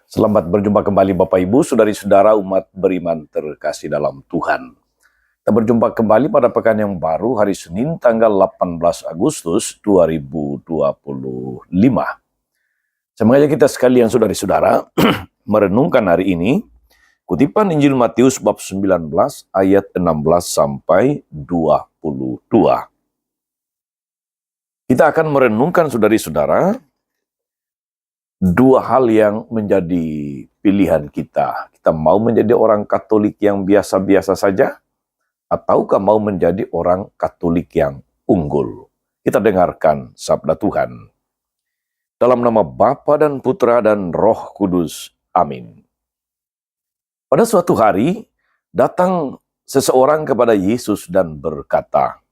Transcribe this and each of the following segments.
Selamat berjumpa kembali Bapak Ibu, saudari-saudara umat beriman terkasih dalam Tuhan. Kita berjumpa kembali pada pekan yang baru hari Senin tanggal 18 Agustus 2025. Semoga kita sekalian saudari-saudara merenungkan hari ini kutipan Injil Matius bab 19 ayat 16 sampai 22. Kita akan merenungkan saudari-saudara dua hal yang menjadi pilihan kita. Kita mau menjadi orang Katolik yang biasa-biasa saja, ataukah mau menjadi orang Katolik yang unggul? Kita dengarkan sabda Tuhan. Dalam nama Bapa dan Putra dan Roh Kudus. Amin. Pada suatu hari, datang seseorang kepada Yesus dan berkata,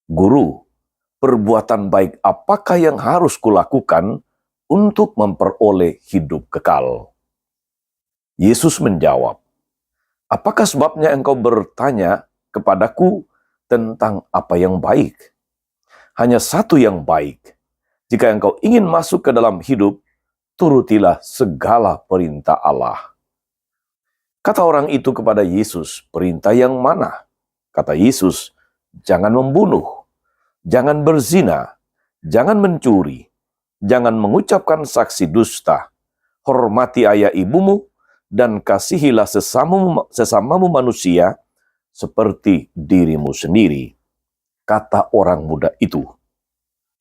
"Guru, perbuatan baik apakah yang harus kulakukan untuk memperoleh hidup kekal?" Yesus menjawab, "Apakah sebabnya engkau bertanya kepadaku tentang apa yang baik? Hanya satu yang baik. Jika engkau ingin masuk ke dalam hidup, turutilah segala perintah Allah." Kata orang itu kepada Yesus, "Perintah yang mana?" Kata Yesus, "Jangan membunuh, jangan berzina, jangan mencuri, jangan mengucapkan saksi dusta, hormati ayah ibumu, dan kasihilah sesamamu manusia seperti dirimu sendiri." Kata orang muda itu,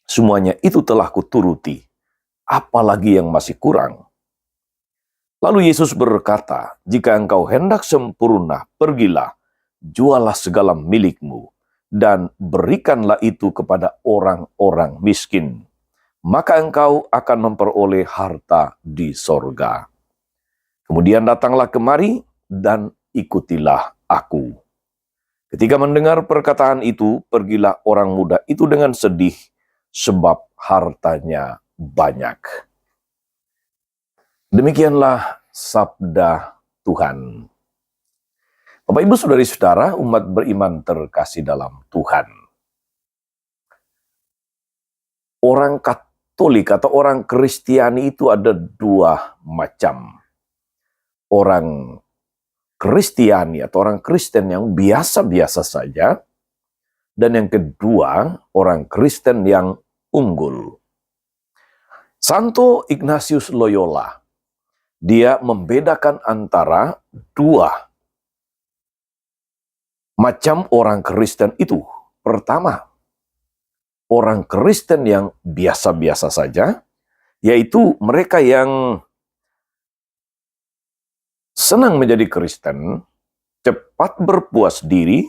"Semuanya itu telah kuturuti, apalagi yang masih kurang?" Lalu Yesus berkata, "Jika engkau hendak sempurna, pergilah, jualah segala milikmu, dan berikanlah itu kepada orang-orang miskin. Maka engkau akan memperoleh harta di sorga. Kemudian datanglah kemari dan ikutilah aku." Ketika mendengar perkataan itu, pergilah orang muda itu dengan sedih, sebab hartanya banyak. Demikianlah sabda Tuhan. Bapak Ibu saudari-saudara umat beriman terkasih dalam Tuhan. Orang Katolik atau orang Kristiani itu ada dua macam. Orang Kristiani atau orang Kristen yang biasa-biasa saja, dan yang kedua orang Kristen yang unggul. Santo Ignatius Loyola, dia membedakan antara dua macam orang Kristen itu. Pertama, orang Kristen yang biasa-biasa saja, yaitu mereka yang senang menjadi Kristen, cepat berpuas diri,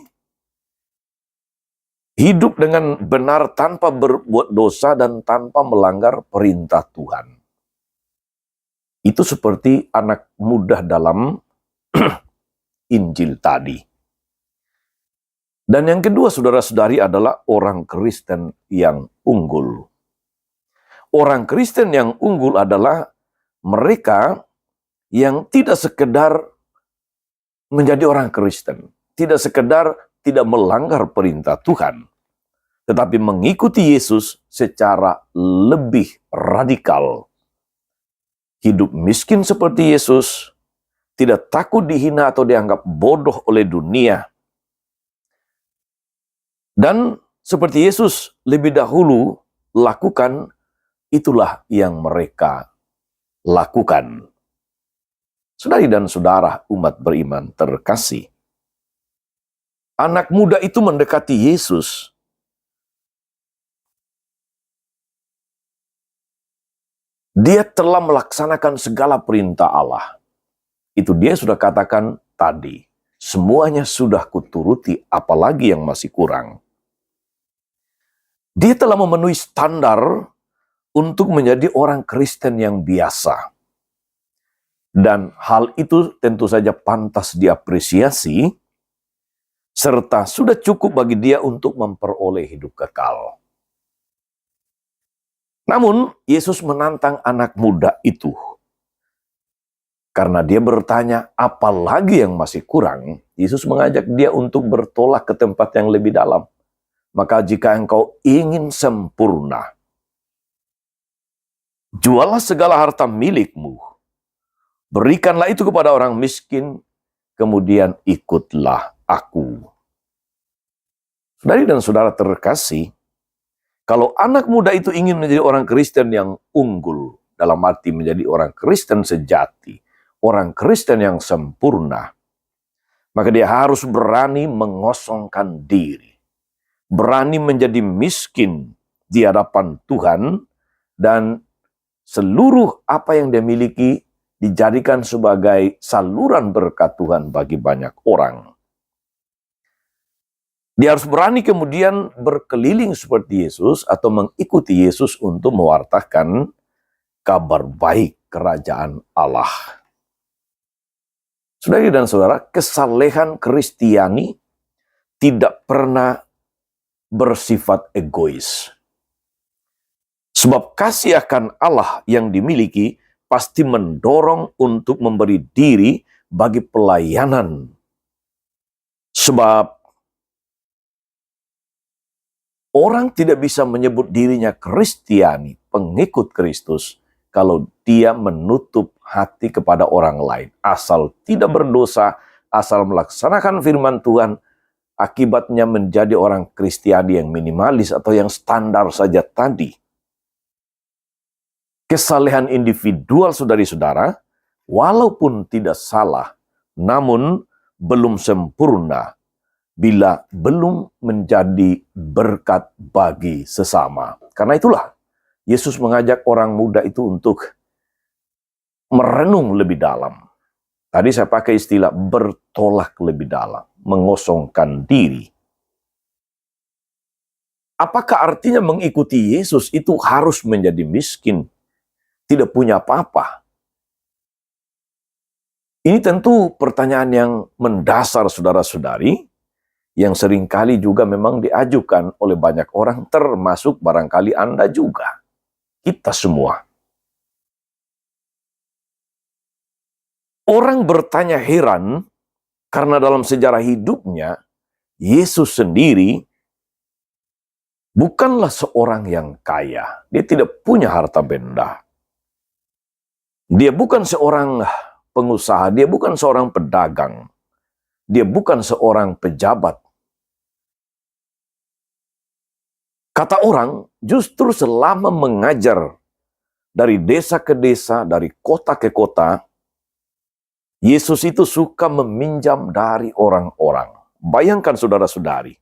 hidup dengan benar tanpa berbuat dosa dan tanpa melanggar perintah Tuhan. Itu seperti anak muda dalam Injil tadi. Dan yang kedua, saudara-saudari, adalah orang Kristen yang unggul. Orang Kristen yang unggul adalah mereka yang tidak sekedar menjadi orang Kristen, tidak sekedar tidak melanggar perintah Tuhan, tetapi mengikuti Yesus secara lebih radikal. Hidup miskin seperti Yesus, tidak takut dihina atau dianggap bodoh oleh dunia. Dan seperti Yesus lebih dahulu lakukan, itulah yang mereka lakukan. Saudari dan saudara umat beriman terkasih, anak muda itu mendekati Yesus. Dia telah melaksanakan segala perintah Allah. Itu dia sudah katakan tadi. Semuanya sudah kuturuti, apalagi yang masih kurang. Dia telah memenuhi standar untuk menjadi orang Kristen yang biasa. Dan hal itu tentu saja pantas diapresiasi, serta sudah cukup bagi dia untuk memperoleh hidup kekal. Namun, Yesus menantang anak muda itu. Karena dia bertanya, apalagi yang masih kurang, Yesus mengajak dia untuk bertolak ke tempat yang lebih dalam. Maka jika engkau ingin sempurna, jualah segala harta milikmu, Berikanlah itu kepada orang miskin, kemudian ikutlah aku. Saudari dan saudara terkasih, kalau anak muda itu ingin menjadi orang Kristen yang unggul, dalam arti menjadi orang Kristen sejati, orang Kristen yang sempurna, maka dia harus berani mengosongkan diri, berani menjadi miskin di hadapan Tuhan, dan seluruh apa yang dia miliki dijadikan sebagai saluran berkat Tuhan bagi banyak orang. Dia harus berani kemudian berkeliling seperti Yesus atau mengikuti Yesus untuk mewartakan kabar baik kerajaan Allah. Saudari dan saudara, kesalehan Kristiani tidak pernah bersifat egois. Sebab kasih akan Allah yang dimiliki pasti mendorong untuk memberi diri bagi pelayanan. Sebab orang tidak bisa menyebut dirinya Kristiani, pengikut Kristus, kalau dia menutup hati kepada orang lain. Asal tidak berdosa, asal melaksanakan firman Tuhan, akibatnya menjadi orang Kristiani yang minimalis atau yang standar saja tadi. Kesalehan individual saudari-saudara, walaupun tidak salah, namun belum sempurna bila belum menjadi berkat bagi sesama. Karena itulah, Yesus mengajak orang muda itu untuk merenung lebih dalam. Tadi saya pakai istilah bertolak lebih dalam, mengosongkan diri. Apakah artinya mengikuti Yesus itu harus menjadi miskin, tidak punya apa-apa? Ini tentu pertanyaan yang mendasar saudara-saudari, yang seringkali juga memang diajukan oleh banyak orang, termasuk barangkali Anda juga. Kita semua. Orang bertanya heran, karena dalam sejarah hidupnya, Yesus sendiri bukanlah seorang yang kaya. Dia tidak punya harta benda. Dia bukan seorang pengusaha, dia bukan seorang pedagang. Dia bukan seorang pejabat. Kata orang, justru selama mengajar dari desa ke desa, dari kota ke kota, Yesus itu suka meminjam dari orang-orang. Bayangkan saudara-saudari,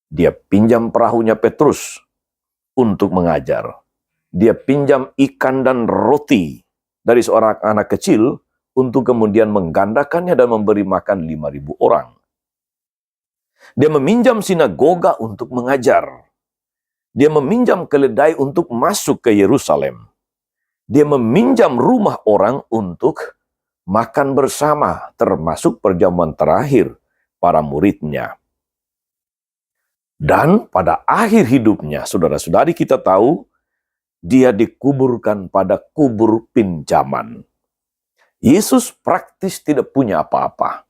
dia pinjam perahunya Petrus untuk mengajar. Dia pinjam ikan dan roti dari seorang anak kecil untuk kemudian menggandakannya dan memberi makan 5.000 orang. Dia meminjam sinagoga untuk mengajar. Dia meminjam keledai untuk masuk ke Yerusalem. Dia meminjam rumah orang untuk makan bersama, termasuk perjamuan terakhir para muridnya. Dan pada akhir hidupnya, saudara-saudari, kita tahu, dia dikuburkan pada kubur pinjaman. Yesus praktis tidak punya apa-apa.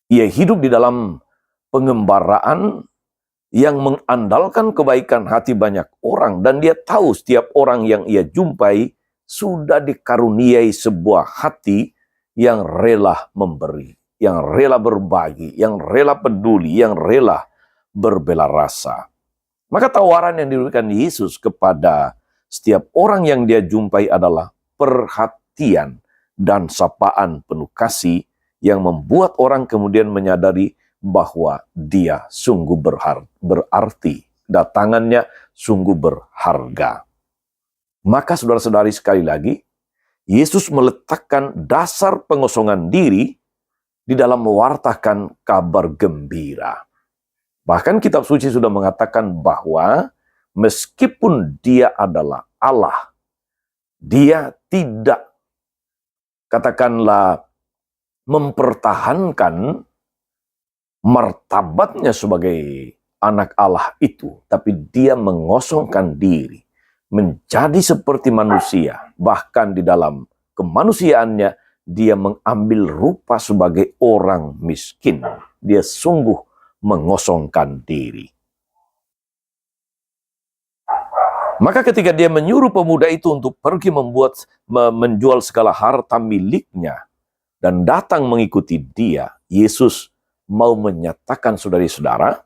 Ia hidup di dalam pengembaraan yang mengandalkan kebaikan hati banyak orang, dan dia tahu setiap orang yang ia jumpai sudah dikaruniai sebuah hati yang rela memberi, yang rela berbagi, yang rela peduli, yang rela berbela rasa. Maka tawaran yang diberikan Yesus kepada setiap orang yang dia jumpai adalah perhatian dan sapaan penuh kasih yang membuat orang kemudian menyadari bahwa dia sungguh berarti, datangannya sungguh berharga. Maka saudara-saudari, sekali lagi, Yesus meletakkan dasar pengosongan diri di dalam mewartakan kabar gembira. Bahkan kitab suci sudah mengatakan bahwa meskipun dia adalah Allah, dia tidak, katakanlah, mempertahankan martabatnya sebagai anak Allah itu, tapi dia mengosongkan diri, menjadi seperti manusia. Bahkan di dalam kemanusiaannya, dia mengambil rupa sebagai orang miskin. Dia sungguh mengosongkan diri. Maka ketika dia menyuruh pemuda itu untuk pergi menjual segala harta miliknya dan datang mengikuti dia, Yesus mau menyatakan, saudari-saudara,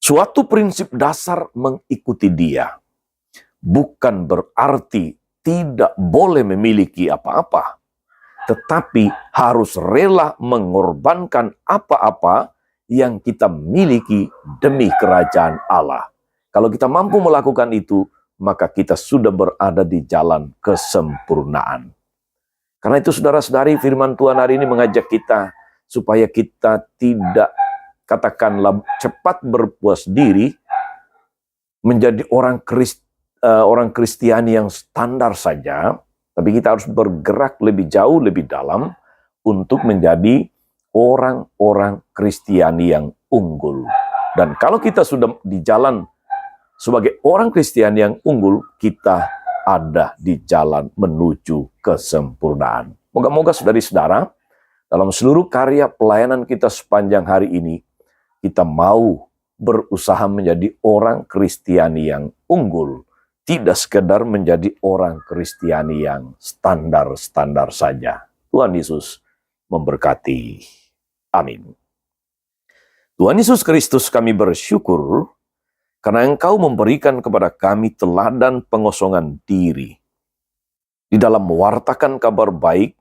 suatu prinsip dasar mengikuti dia bukan berarti tidak boleh memiliki apa-apa, tetapi harus rela mengorbankan apa-apa yang kita miliki demi kerajaan Allah. Kalau kita mampu melakukan itu, maka kita sudah berada di jalan kesempurnaan. Karena itu saudara-saudari, firman Tuhan hari ini mengajak kita supaya kita tidak, katakanlah, cepat berpuas diri menjadi orang Kristiani yang standar saja, tapi kita harus bergerak lebih jauh, lebih dalam untuk menjadi orang-orang Kristiani yang unggul. Dan kalau kita sudah di jalan sebagai orang Kristiani yang unggul, kita ada di jalan menuju kesempurnaan. Moga-moga saudari-saudara, dalam seluruh karya pelayanan kita sepanjang hari ini, kita mau berusaha menjadi orang Kristiani yang unggul, tidak sekedar menjadi orang Kristiani yang standar-standar saja. Tuhan Yesus memberkati. Amin. Tuhan Yesus Kristus, kami bersyukur karena Engkau memberikan kepada kami teladan pengosongan diri di dalam mewartakan kabar baik.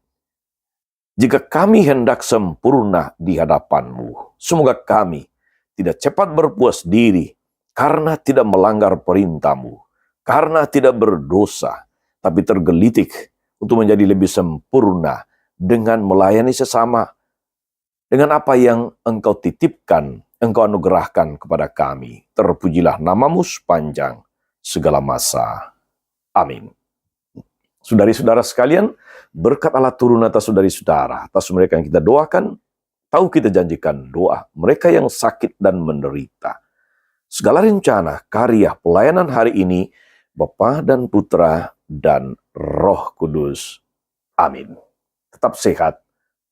Jika kami hendak sempurna di hadapan-Mu, semoga kami tidak cepat berpuas diri karena tidak melanggar perintah-Mu, karena tidak berdosa, tapi tergelitik untuk menjadi lebih sempurna dengan melayani sesama, dengan apa yang Engkau titipkan, Engkau anugerahkan kepada kami. Terpujilah nama-Mu sepanjang segala masa. Amin. Saudari-saudara sekalian, berkat Allah turun atas saudari-saudara, atas mereka yang kita doakan, tahu kita janjikan doa, mereka yang sakit dan menderita. Segala rencana, karya, pelayanan hari ini, Bapa dan Putra dan Roh Kudus. Amin. Tetap sehat,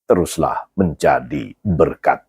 teruslah menjadi berkat.